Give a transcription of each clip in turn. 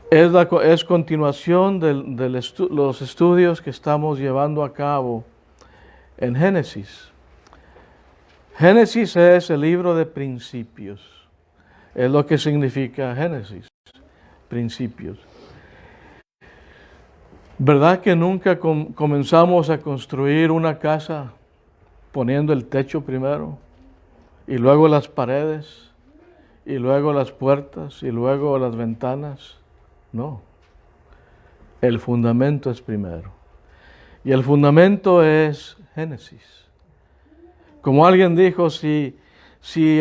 Es continuación los estudios que estamos llevando a cabo en Génesis. Génesis es el libro de principios. Es lo que significa Génesis, principios. ¿Verdad que nunca comenzamos a construir una casa poniendo el techo primero, y luego las paredes, y luego las puertas, y luego las ventanas? No. El fundamento es primero. Y el fundamento es Génesis. Como alguien dijo, si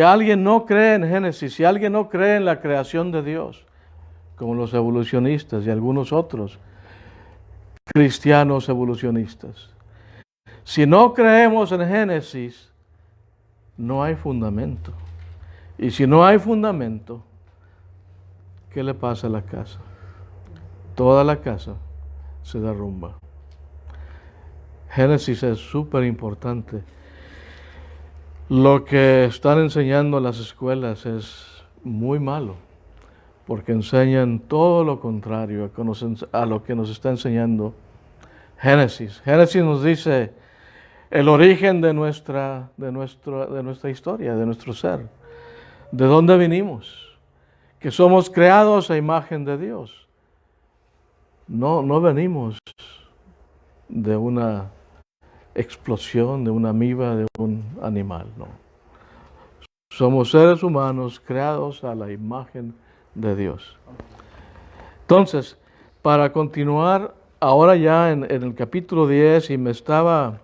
alguien no cree en Génesis, si alguien no cree en la creación de Dios, como los evolucionistas y algunos otros cristianos evolucionistas, si no creemos en Génesis, no hay fundamento. Y si no hay fundamento, ¿qué le pasa a la casa? Toda la casa se derrumba. Génesis es súper importante. Lo que están enseñando las escuelas es muy malo, porque enseñan todo lo contrario a lo que nos está enseñando Génesis. Génesis nos dice el origen de nuestra historia, de nuestro ser, de dónde vinimos, que somos creados a imagen de Dios. No venimos de una explosión, de una amiba, de un animal, no. Somos seres humanos creados a la imagen de Dios. Entonces, para continuar ya en el capítulo 10, y me estaba,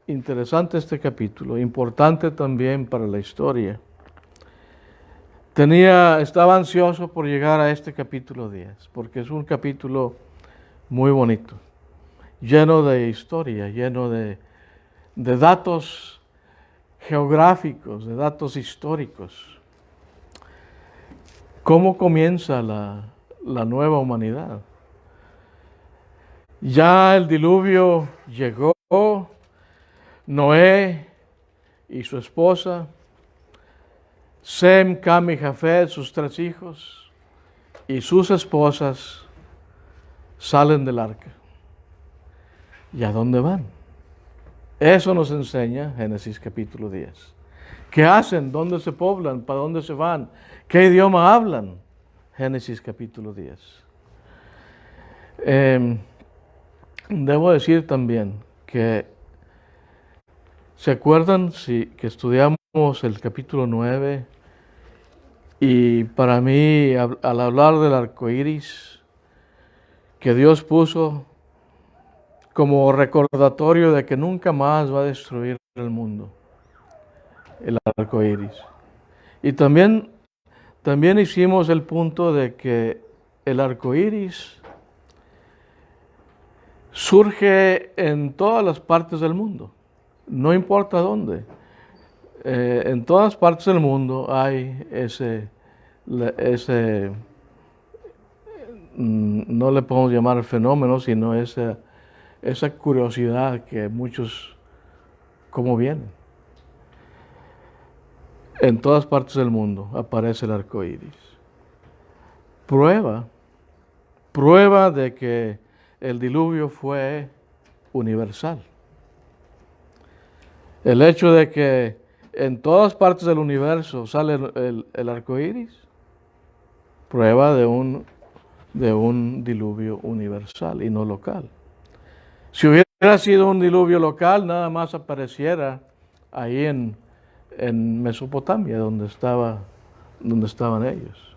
interesante este capítulo, importante también para la historia. Estaba ansioso por llegar a este capítulo 10, porque es un capítulo muy bonito, lleno de historia, lleno de datos geográficos, de datos históricos. ¿Cómo comienza la nueva humanidad? Ya el diluvio llegó, Noé y su esposa, Sem, Cam y Jafet, sus 3 hijos, y sus esposas salen del arca. ¿Y a dónde van? Eso nos enseña Génesis capítulo 10. ¿Qué hacen? ¿Dónde se poblan? ¿Para dónde se van? ¿Qué idioma hablan? Génesis capítulo 10. Debo decir también que, ¿se acuerdan que estudiamos el capítulo 9? Y para mí, al hablar del arco iris, que Dios puso como recordatorio de que nunca más va a destruir el mundo, el arco iris. Y también hicimos el punto de que el arco iris surge en todas las partes del mundo, no importa dónde. En todas partes del mundo hay ese, no le podemos llamar fenómeno, sino esa curiosidad que muchos, ¿cómo vienen? En todas partes del mundo aparece el arco iris. Prueba de que el diluvio fue universal. El hecho de que en todas partes del universo sale el arco iris, prueba de un diluvio universal y no local. Si hubiera sido un diluvio local, nada más apareciera ahí en Mesopotamia, donde estaban ellos.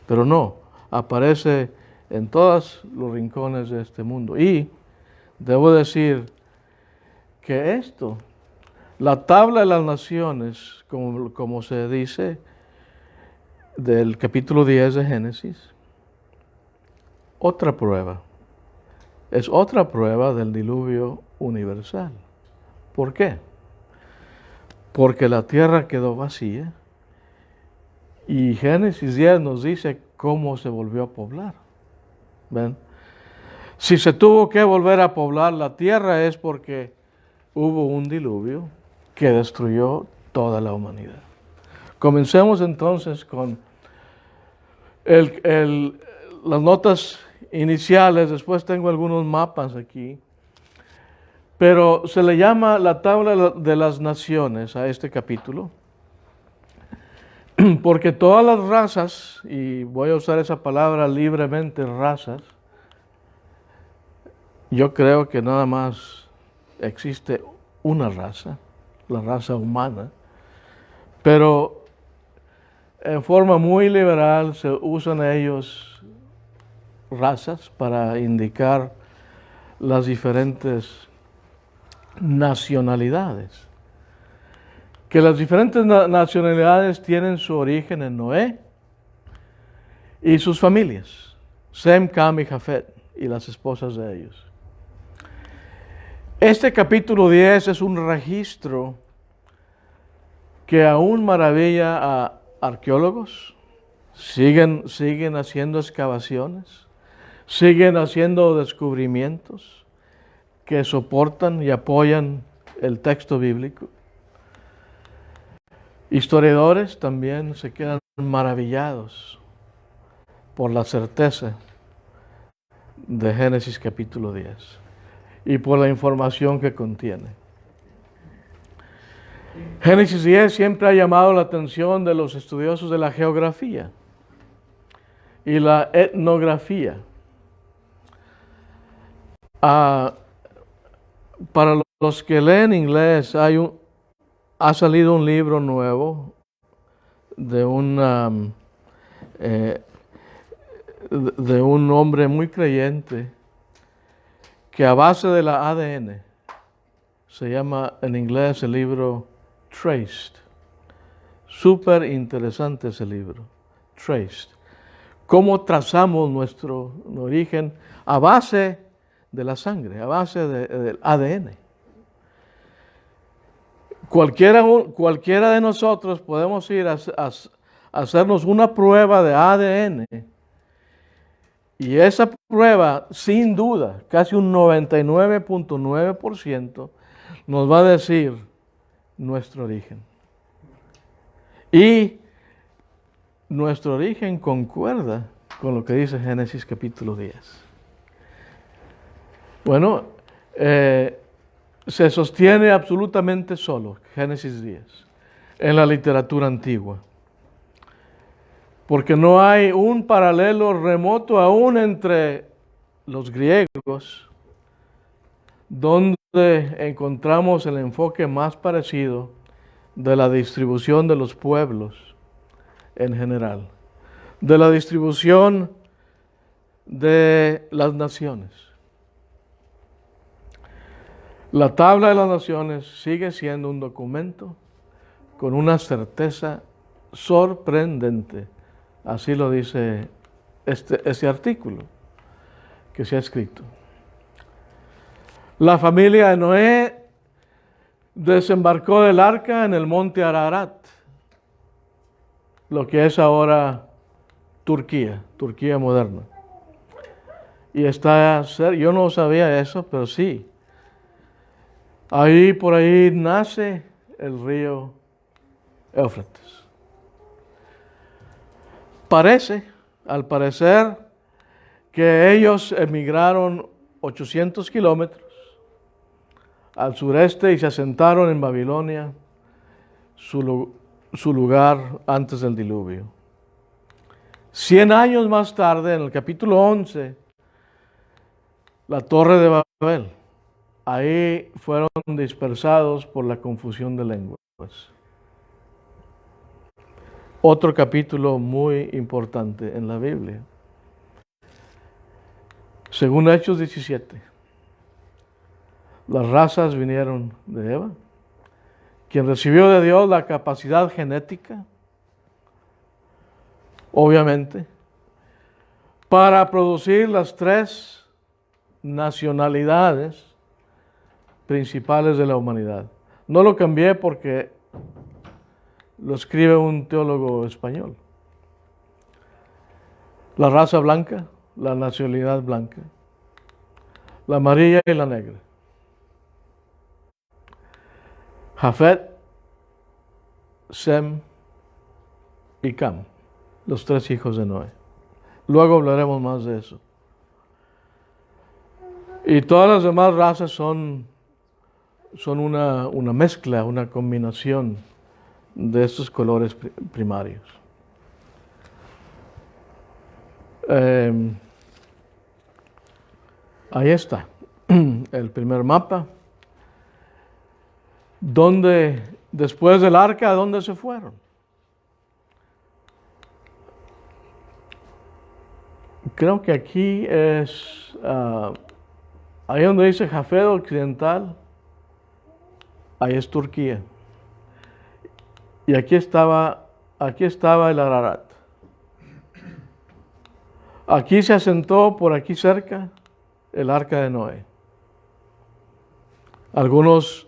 Pero no, aparece en todos los rincones de este mundo. Y debo decir que la tabla de las naciones, como se dice del capítulo 10 de Génesis, es otra prueba del diluvio universal. ¿Por qué? Porque la tierra quedó vacía y Génesis 10 nos dice cómo se volvió a poblar. ¿Ven? Si se tuvo que volver a poblar la tierra es porque hubo un diluvio que destruyó toda la humanidad. Comencemos entonces con las notas iniciales, después tengo algunos mapas aquí, pero se le llama la tabla de las naciones a este capítulo, porque todas las razas, y voy a usar esa palabra libremente, razas, yo creo que nada más existe una raza, la raza humana, pero en forma muy liberal se usan ellos razas para indicar las diferentes nacionalidades. Que las diferentes nacionalidades tienen su origen en Noé y sus familias, Sem, Cam y Jafet, y las esposas de ellos. Este capítulo 10 es un registro que aún maravilla a arqueólogos, siguen haciendo excavaciones, siguen haciendo descubrimientos que soportan y apoyan el texto bíblico. Historiadores también se quedan maravillados por la certeza de Génesis capítulo 10 y por la información que contiene. Génesis 10 siempre ha llamado la atención de los estudiosos de la geografía y la etnografía. Para los que leen inglés, ha salido un libro nuevo de un hombre muy creyente que a base de la ADN, se llama en inglés el libro Traced. Súper interesante ese libro, Traced. Cómo trazamos nuestro origen a base de la sangre, a base del ADN. Cualquiera de nosotros podemos ir a hacernos una prueba de ADN y esa prueba, sin duda, casi un 99.9% nos va a decir nuestro origen. Y nuestro origen concuerda con lo que dice Génesis capítulo 10. Bueno, se sostiene absolutamente solo, Génesis 10, en la literatura antigua. Porque no hay un paralelo remoto aún entre los griegos, donde encontramos el enfoque más parecido de la distribución de los pueblos en general, de la distribución de las naciones. La tabla de las naciones sigue siendo un documento con una certeza sorprendente. Así lo dice este artículo que se ha escrito. La familia de Noé desembarcó del arca en el monte Ararat, lo que es ahora Turquía moderna. Y yo no sabía eso, pero sí. Por ahí nace el río Éufrates. Al parecer, que ellos emigraron 800 kilómetros al sureste y se asentaron en Babilonia, su lugar antes del diluvio. 100 años más tarde, en el capítulo 11, la Torre de Babel. Ahí fueron dispersados por la confusión de lenguas. Otro capítulo muy importante en la Biblia. Según Hechos 17, las razas vinieron de Eva, quien recibió de Dios la capacidad genética, obviamente, para producir las 3 nacionalidades principales de la humanidad. No lo cambié porque lo escribe un teólogo español. La raza blanca, la nacionalidad blanca, la amarilla y la negra. Jafet, Sem y Cam, los 3 hijos de Noé. Luego hablaremos más de eso. Y todas las demás razas son una mezcla, una combinación de estos colores primarios. Ahí está, el primer mapa. Donde, después del arca, ¿a dónde se fueron? Creo que aquí es, ahí donde dice Jafet Occidental, ahí es Turquía. Y aquí estaba el Ararat. Aquí se asentó, por aquí cerca, el arca de Noé. Algunos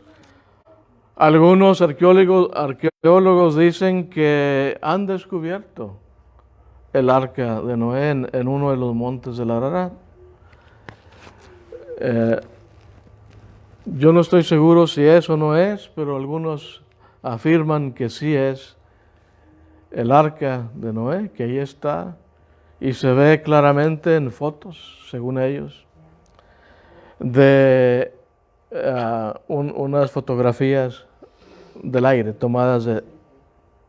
arqueólogos dicen que han descubierto el arca de Noé en uno de los montes del Ararat. Yo no estoy seguro si es o no es, pero algunos afirman que sí es el arca de Noé, que ahí está, y se ve claramente en fotos, según ellos, de unas fotografías del aire tomadas de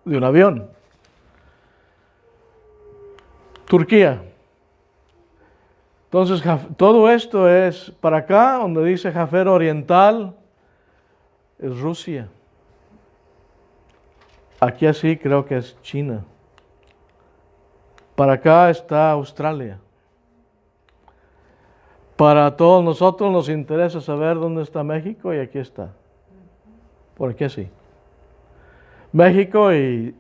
un avión. Turquía. Entonces, todo esto es para acá, donde dice Jafet Oriental, es Rusia. Aquí así creo que es China. Para acá está Australia. Para todos nosotros nos interesa saber dónde está México y aquí está. Por aquí así. México y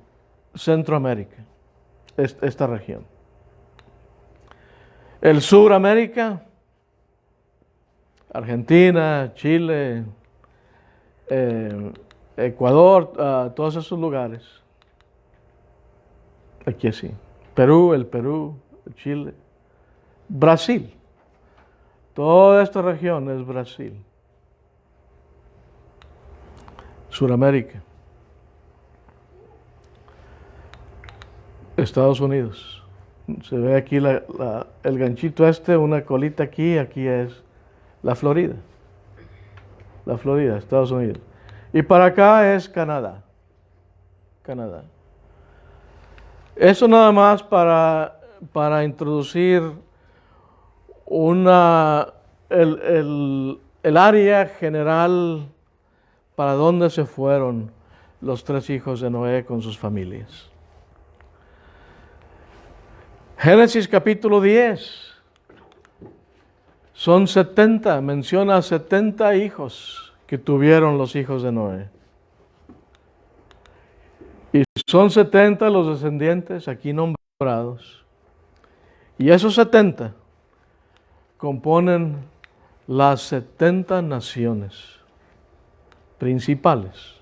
Centroamérica, esta región. El Suramérica, Argentina, Chile, Ecuador, todos esos lugares. Aquí así. el Perú, Chile, Brasil. Toda esta región es Brasil. Suramérica. Estados Unidos. Se ve aquí el ganchito una colita aquí es la Florida. La Florida, Estados Unidos. Y para acá es Canadá. Canadá. Eso nada más para introducir el área general para dónde se fueron los 3 hijos de Noé con sus familias. Génesis capítulo 10. Son 70, menciona 70 hijos que tuvieron los hijos de Noé. Y son 70 los descendientes aquí nombrados. Y esos 70 componen las 70 naciones principales.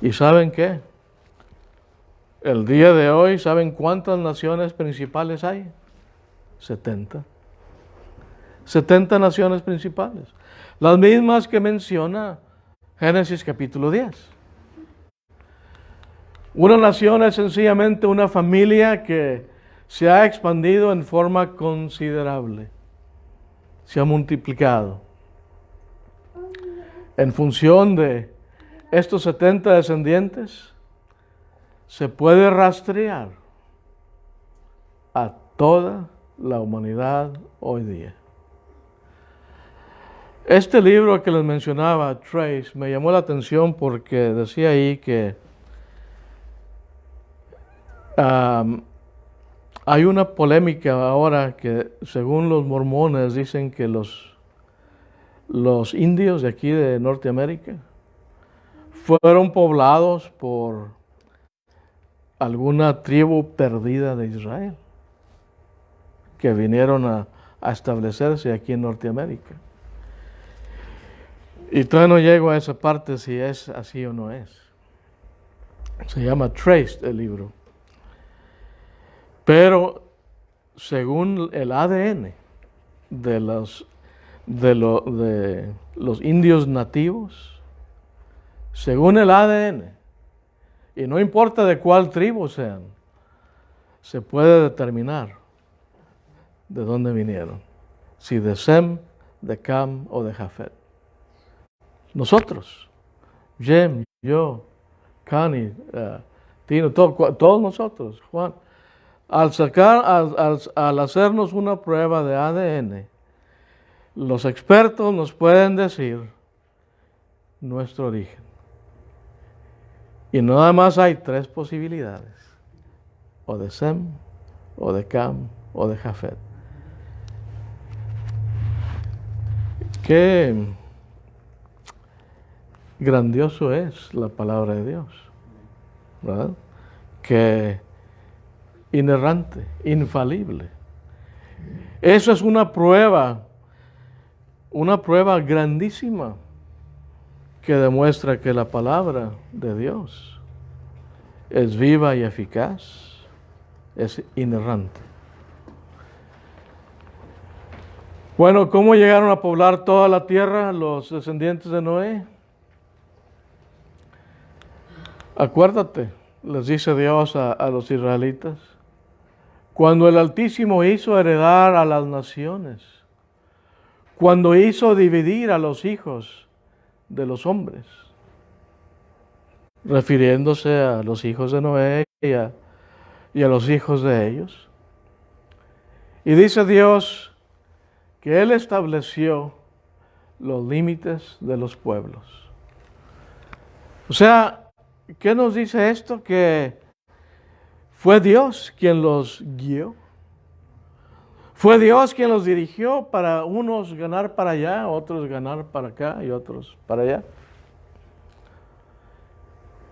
¿Y saben qué? El día de hoy, ¿saben cuántas naciones principales hay? 70. 70 naciones principales. Las mismas que menciona Génesis capítulo 10. Una nación es sencillamente una familia que se ha expandido en forma considerable. Se ha multiplicado. En función de estos 70 descendientes, se puede rastrear a toda la humanidad hoy día. Este libro que les mencionaba, Trace, me llamó la atención porque decía ahí que hay una polémica ahora que, según los mormones, dicen que los indios de aquí de Norteamérica fueron poblados por alguna tribu perdida de Israel que vinieron a establecerse aquí en Norteamérica. Y todavía no llego a esa parte si es así o no es. Se llama Traced el libro. Pero según el ADN de los indios nativos, según el ADN, y no importa de cuál tribu sean, se puede determinar de dónde vinieron. Si de Sem, de Cam o de Jafet. Nosotros, Jem, yo, Cani, Tino, todos nosotros, Juan, al hacernos una prueba de ADN, los expertos nos pueden decir nuestro origen. Y nada más hay 3 posibilidades, o de Sem, o de Cam, o de Jafet. Qué grandioso es la palabra de Dios, ¿verdad? Que inerrante, infalible. Eso es una prueba grandísima que demuestra que la palabra de Dios es viva y eficaz, es inerrante. Bueno, ¿cómo llegaron a poblar toda la tierra los descendientes de Noé? Acuérdate, les dice Dios a los israelitas, cuando el Altísimo hizo heredar a las naciones, cuando hizo dividir a los hijos de los hombres, refiriéndose a los hijos de Noé y a los hijos de ellos. Y dice Dios que Él estableció los límites de los pueblos. O sea, ¿qué nos dice esto? Que fue Dios quien los guió. Fue Dios quien los dirigió para unos ganar para allá, otros ganar para acá y otros para allá.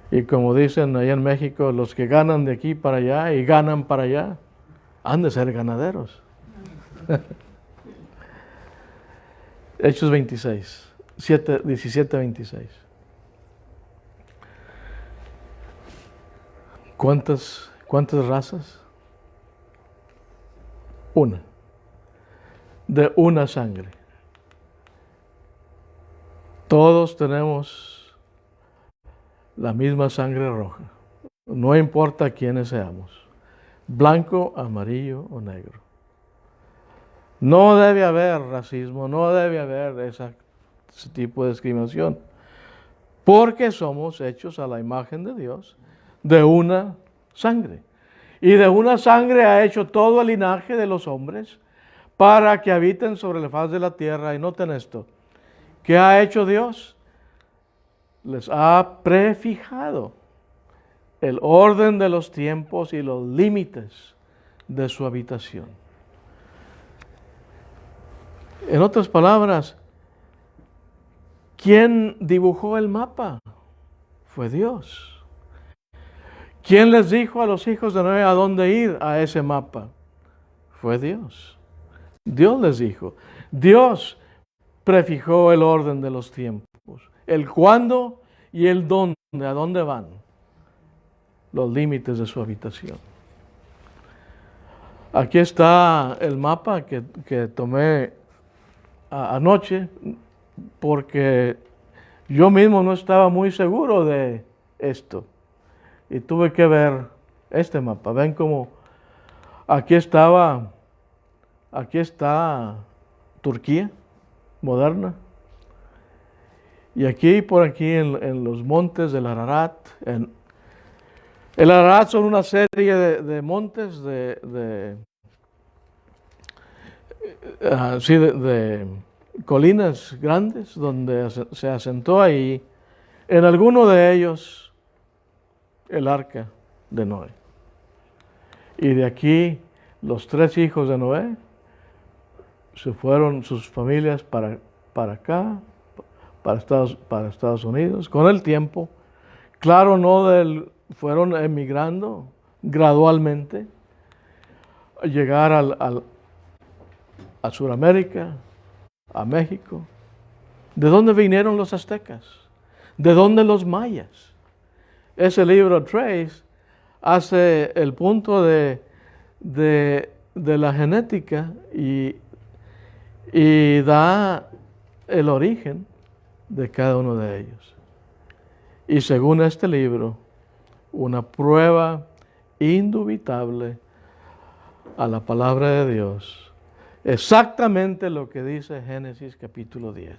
Y como dicen allá en México, los que ganan de aquí para allá y ganan para allá, han de ser ganaderos. Hechos 26, 17-26. ¿Cuántas razas? Una. De una sangre. Todos tenemos la misma sangre roja. No importa quiénes seamos. Blanco, amarillo o negro. No debe haber racismo, no debe haber ese tipo de discriminación, porque somos hechos a la imagen de Dios de una sangre. Y de una sangre ha hecho todo el linaje de los hombres para que habiten sobre la faz de la tierra. Y noten esto, ¿qué ha hecho Dios? Les ha prefijado el orden de los tiempos y los límites de su habitación. En otras palabras, ¿quién dibujó el mapa? Fue Dios. ¿Quién les dijo a los hijos de Noé a dónde ir a ese mapa? Fue Dios. Dios les dijo. Dios prefijó el orden de los tiempos, el cuándo y el dónde, a dónde van, los límites de su habitación. Aquí está el mapa que tomé anoche, porque yo mismo no estaba muy seguro de esto y tuve que ver este mapa. Ven cómo aquí está Turquía moderna, y aquí por aquí en los montes del Ararat. El Ararat son una serie de montes de colinas grandes donde se asentó ahí, en alguno de ellos, el arca de Noé. Y de aquí los 3 hijos de Noé se fueron, sus familias para acá, para Estados Unidos. Con el tiempo, claro, fueron emigrando gradualmente, a llegar a Sudamérica, a México. ¿De dónde vinieron los aztecas? ¿De dónde los mayas? Ese libro Trace hace el punto de la genética y da el origen de cada uno de ellos. Y según este libro, una prueba indubitable a la palabra de Dios exactamente lo que dice Génesis capítulo 10.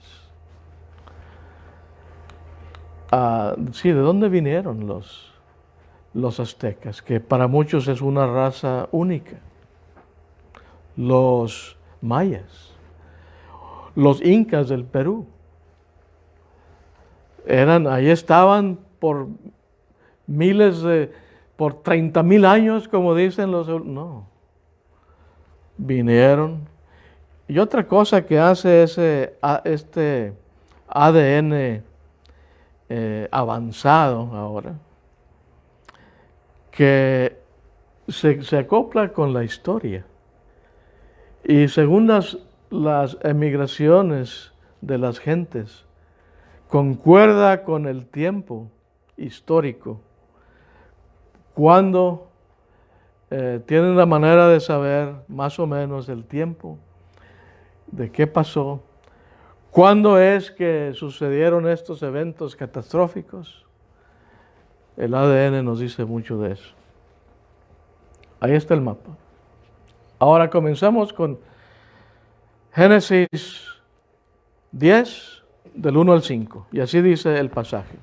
Sí, ¿de dónde vinieron los aztecas? Que para muchos es una raza única. Los mayas, los incas del Perú, ahí estaban por por 30,000 años, como dicen no, vinieron. Y otra cosa que hace este ADN avanzado ahora, que se acopla con la historia. Y según las emigraciones de las gentes, concuerda con el tiempo histórico, cuando tienen la manera de saber más o menos el tiempo, de qué pasó, cuándo es que sucedieron estos eventos catastróficos. El ADN nos dice mucho de eso. Ahí está el mapa. Ahora comenzamos con Génesis 10, del 1 al 5, y así dice el pasaje.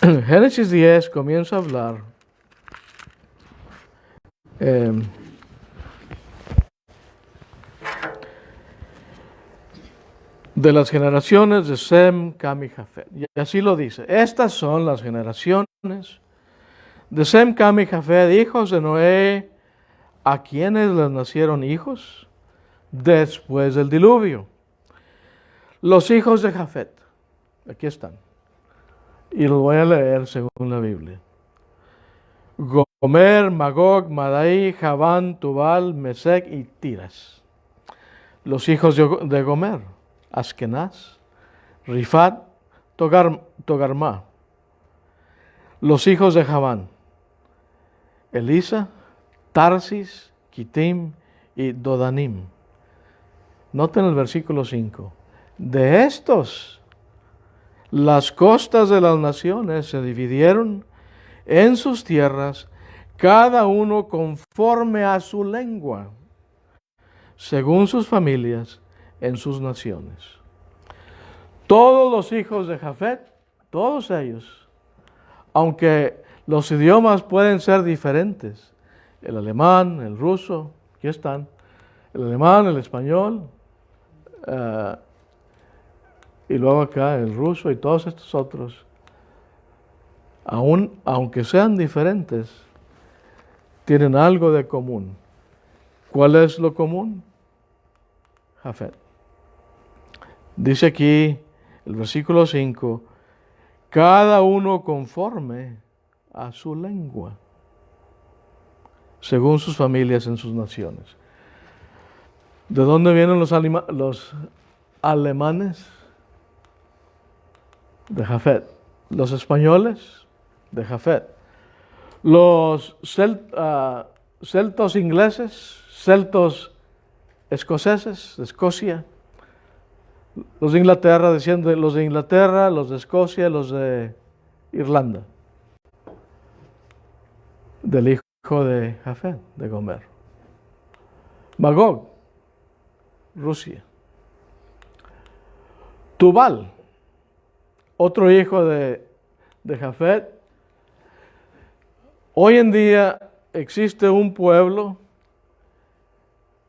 Génesis 10 comienza a hablar de las generaciones de Sem, Cam y Jafet. Y así lo dice. Estas son las generaciones de Sem, Cam y Jafet, hijos de Noé, a quienes les nacieron hijos después del diluvio. Los hijos de Jafet, aquí están, y los voy a leer según la Biblia. Gomer, Magog, Madai, Javán, Tubal, Mesec y Tiras. Los hijos de Gomer, Askenaz, Rifat, Togarma. Los hijos de Javán, Elisa, Tarsis, Kitim y Dodanim. Noten el versículo 5. De estos, las costas de las naciones se dividieron en sus tierras, cada uno conforme a su lengua, según sus familias, en sus naciones. Todos los hijos de Jafet, todos ellos, aunque los idiomas pueden ser diferentes, el alemán, el ruso, aquí están, el alemán, el español, y luego acá el ruso y todos estos otros, aunque sean diferentes, tienen algo de común. ¿Cuál es lo común? Jafet. Dice aquí el versículo 5, cada uno conforme a su lengua, según sus familias en sus naciones. ¿De dónde vienen los alemanes? De Jafet. Los españoles, de Jafet. Los celtos ingleses, celtos escoceses, de Escocia. Los de Inglaterra, descienden los de Inglaterra, los de Escocia, los de Irlanda. Del hijo de Jafet, de Gomer. Magog, Rusia. Tubal, otro hijo de Jafet. Hoy en día existe un pueblo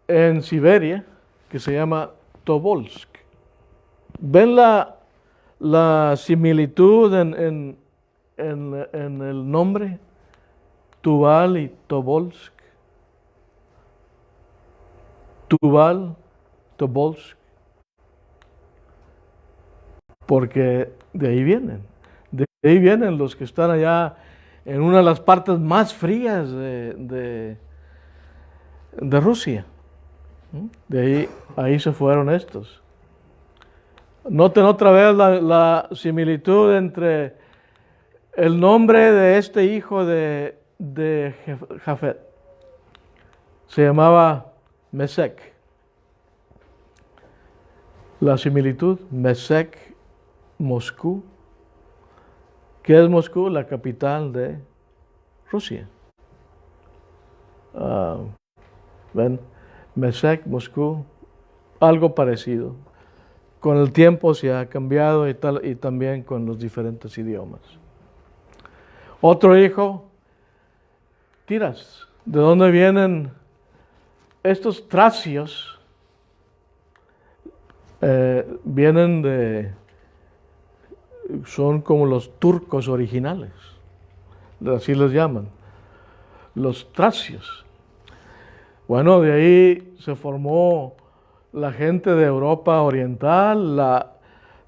en Siberia que se llama Tobolsk. ¿Ven la similitud en el nombre? Tubal y Tobolsk. Tubal, Tobolsk. Porque de ahí vienen. De ahí vienen los que están allá en una de las partes más frías de Rusia. De ahí se fueron estos. Noten otra vez la similitud entre el nombre de este hijo de Jafet. Se llamaba Mesec. La similitud, Mesec, Moscú. ¿Qué es Moscú? La capital de Rusia. ah, ¿ven? Mesec, Moscú, algo parecido. Con el tiempo se ha cambiado y también con los diferentes idiomas. Otro hijo, Tiras. ¿De dónde vienen estos tracios? Son como los turcos originales, así les llaman, los tracios. Bueno, de ahí se formó la gente de Europa Oriental,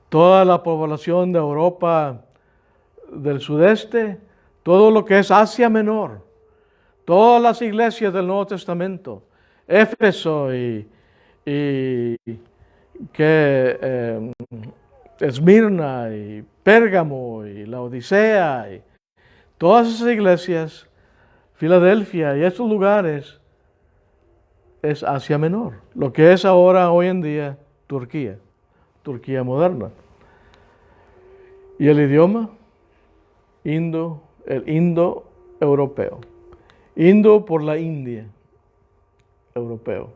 toda la población de Europa del sudeste, todo lo que es Asia Menor, todas las iglesias del Nuevo Testamento, Éfeso y Esmirna y Pérgamo y la Odisea y todas esas iglesias, Filadelfia y estos lugares, es Asia Menor, lo que es ahora, hoy en día, Turquía moderna. Y el idioma, el indo-europeo. Indo por la India, europeo.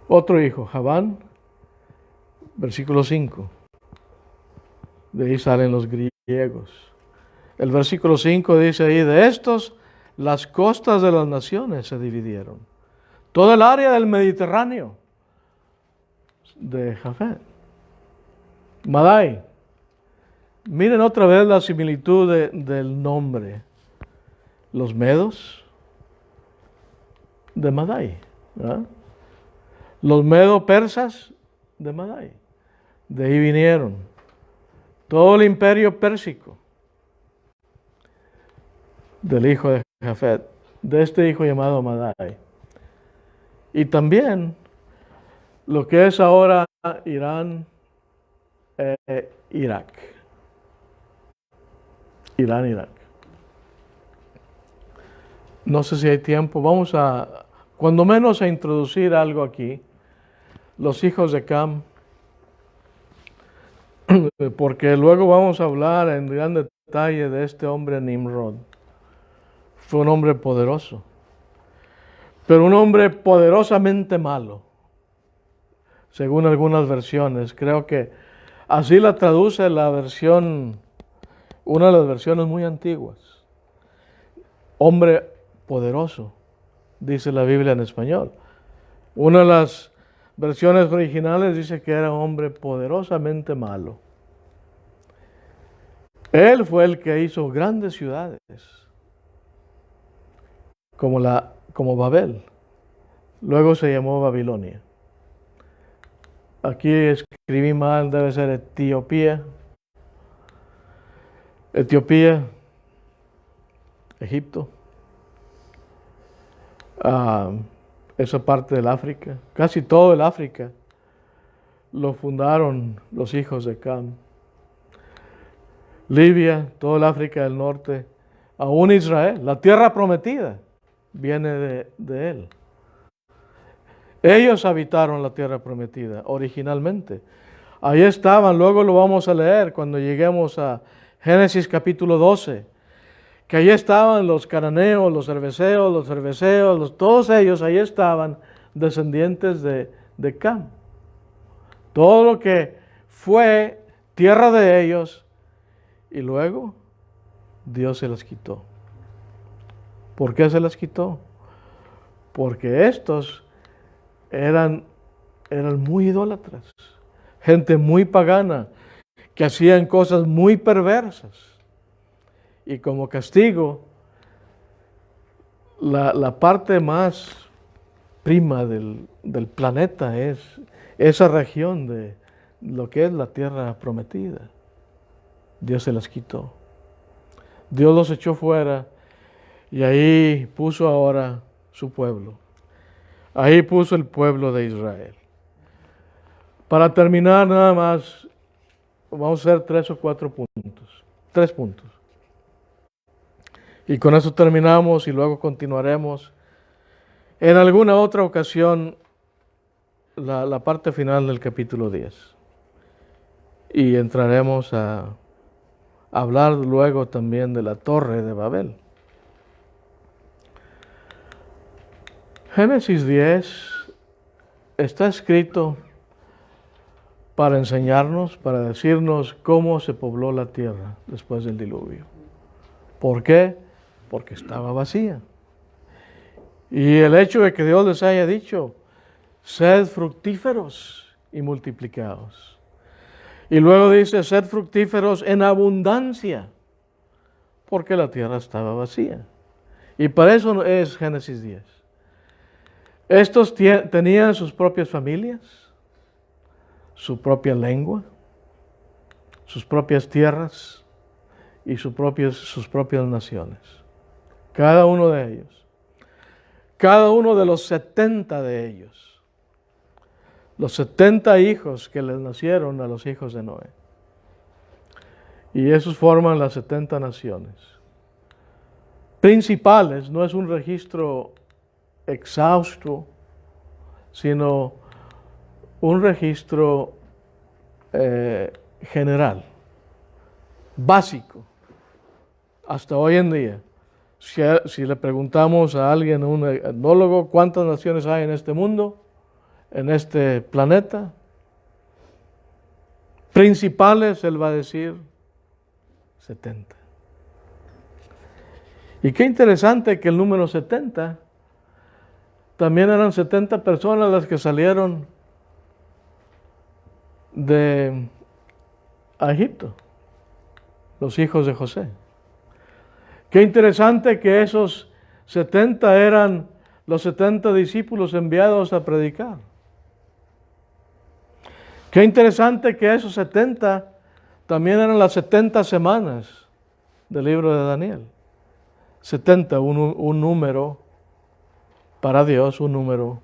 Otro hijo, Javán, versículo 5. De ahí salen los griegos. El versículo 5 dice ahí, de estos, las costas de las naciones se dividieron. Toda el área del Mediterráneo, de Jafet. Madai. Miren otra vez la similitud del nombre. Los medos, de Madai. ¿Verdad? Los medo-persas, de Madai. De ahí vinieron. Todo el imperio pérsico, del hijo de Jafet, de este hijo llamado Madai. Y también lo que es ahora Irán, Irak. Irán, Irak. No sé si hay tiempo, vamos a, cuando menos, a introducir algo aquí. Los hijos de Cam, porque luego vamos a hablar en gran detalle de este hombre Nimrod. Fue un hombre poderoso, pero un hombre poderosamente malo, según algunas versiones. Creo que así la traduce la versión, una de las versiones muy antiguas. Hombre poderoso, dice la Biblia en español. Una de las versiones originales dice que era un hombre poderosamente malo. Él fue el que hizo grandes ciudades, como Babel. Luego se llamó Babilonia. Aquí escribí mal, debe ser Etiopía. Etiopía, Egipto. Esa parte del África, casi todo el África, lo fundaron los hijos de Cam. Libia, todo el África del norte, aún Israel, la tierra prometida, viene de él. Ellos habitaron la tierra prometida originalmente. Ahí estaban, luego lo vamos a leer cuando lleguemos a Génesis capítulo 12, que allí estaban los cananeos, los cerveceos, todos ellos ahí estaban, descendientes de Cam. Todo lo que fue tierra de ellos, y luego Dios se las quitó. ¿Por qué se las quitó? Porque estos eran muy idólatras, gente muy pagana, que hacían cosas muy perversas. Y como castigo, la parte más prima del planeta es esa región de lo que es la tierra prometida. Dios se las quitó. Dios los echó fuera y ahí puso ahora su pueblo. Ahí puso el pueblo de Israel. Para terminar nada más, vamos a hacer 3 o 4 puntos. 3 puntos. Y con eso terminamos y luego continuaremos en alguna otra ocasión la parte final del capítulo 10. Y entraremos a hablar luego también de la Torre de Babel. Génesis 10 está escrito para enseñarnos, para decirnos cómo se pobló la tierra después del diluvio. ¿Por qué? Porque estaba vacía. Y el hecho de que Dios les haya dicho, sed fructíferos y multiplicaos. Y luego dice, sed fructíferos en abundancia, porque la tierra estaba vacía. Y para eso es Génesis 10. Estos tenían sus propias familias, su propia lengua, sus propias tierras y sus propias naciones. Cada uno de ellos. Cada uno de los 70 de ellos. Los 70 hijos que les nacieron a los hijos de Noé. Y esos forman las 70 naciones. Principales, no es un registro exhausto, sino un registro general, básico, hasta hoy en día. Si le preguntamos a alguien, un etnólogo, ¿cuántas naciones hay en este mundo, en este planeta? Principales, él va a decir 70. Y qué interesante que el número 70 también eran 70 personas las que salieron de Egipto, los hijos de José. Qué interesante que esos 70 eran los 70 discípulos enviados a predicar. Qué interesante que esos 70 también eran las 70 semanas del libro de Daniel. 70, un número para Dios, un número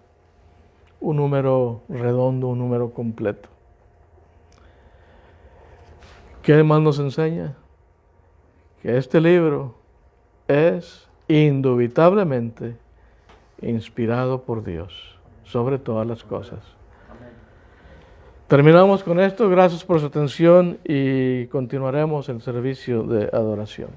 redondo, un número completo. ¿Qué más nos enseña? Que este libro es indubitablemente inspirado por Dios, sobre todas las cosas. Terminamos con esto. Gracias por su atención y continuaremos el servicio de adoración.